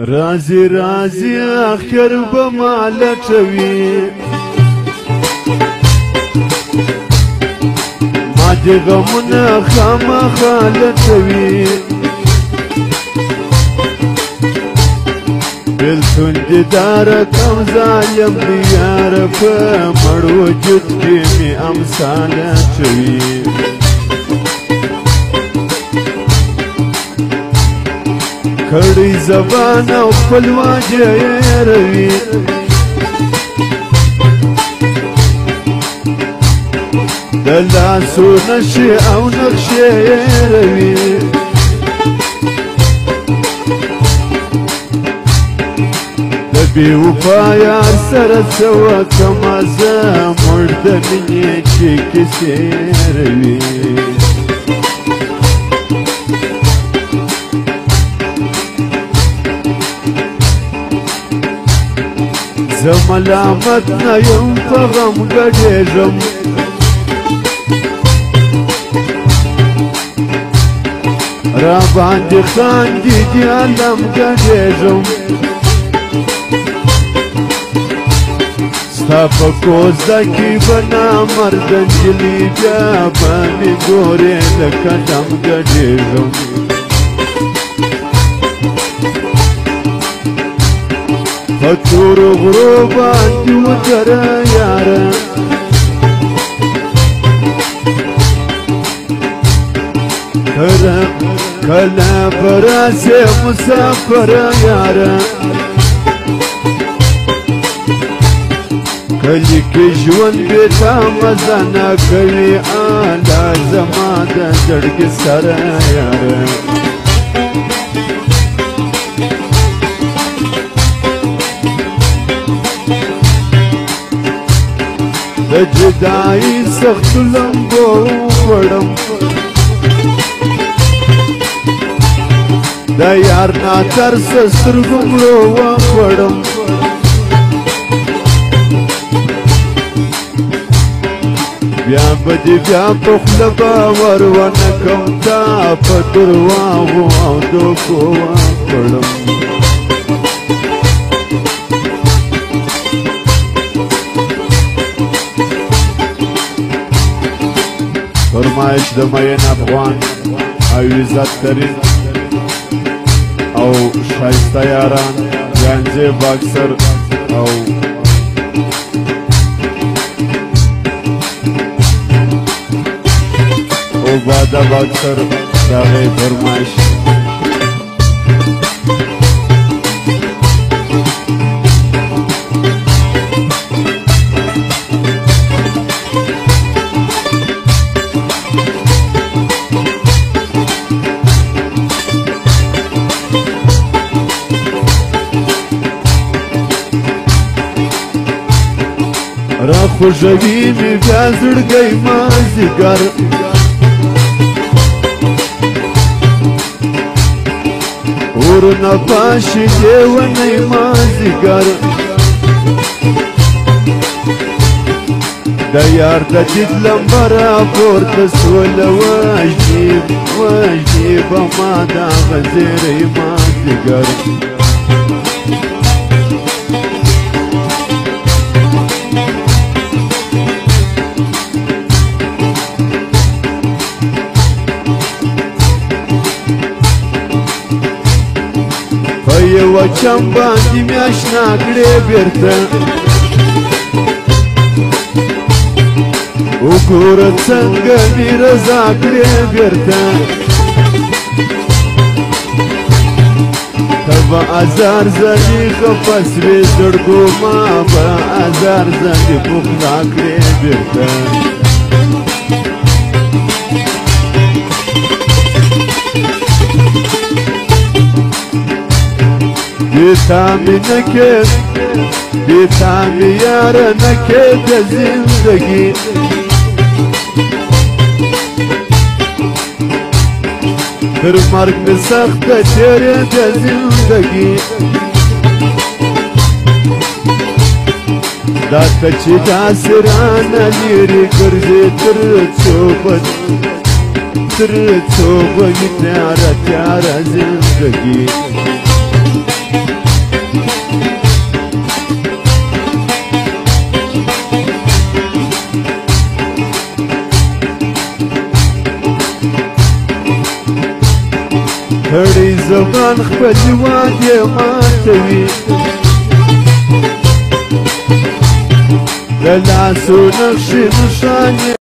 رازي رازي اخر بما لټوي ما دې غمونه خامخا لټوي بلتون دیدار کم ظالم دیار په مړ وجود کې مې امثال اچوي کړي زبان او خپل واجه روي د لاسو نشي او نقشې روي د بې وفا یار سره څه وکړمه زه مړ د مینې چې کیسې روي زه ملامت نه یم په غم ګډېږم را باندې خاندي دي عالم ګډېږم ستا په کوزده کې به نامرده نجلۍ بیا به مې ګورې لکه دم ګډېږم په تورو غرو باندې ودره یاره کله به راسې مسافره یاره کلي کې ژوند بې تا مزه نه کوي اله زما د زړګي سره یاره د جدایي سختو لمبو وخوړم د یار ناترسه سترګو مړو وخوړم بیا به دې بیا په خوله باور ونه کړم تا په درواغو او دوکو وخوړم فرمایش د مین افغان او عزت ترین او شایسته یاران گنجه باکسر او عباده باکسر داغه فرمایش را خوشوي مې بیا زړګی مازدیګر ورنه پاشي لیونی مازدیګر د یار د دید لمبه را پورته سوله وژني به ما دغه زیری مازدیګر یو چم باندې مې اشنا کړې بیرته وګوره څنګه مې رضا کړې بیرته ته به ازار زنې خفه سوې زړګو ما به ازار زنې پخلا کړې بیرته بیتا می نکید بیتا می یار نکید زندگی در مرگ می سخت تیره د زندگی دا کچی دا سران لیری گرزی تر څو به تیاره تیاره زندگی هړی زمان خپل واد یې ماتوي د لاسو نقشې نښانې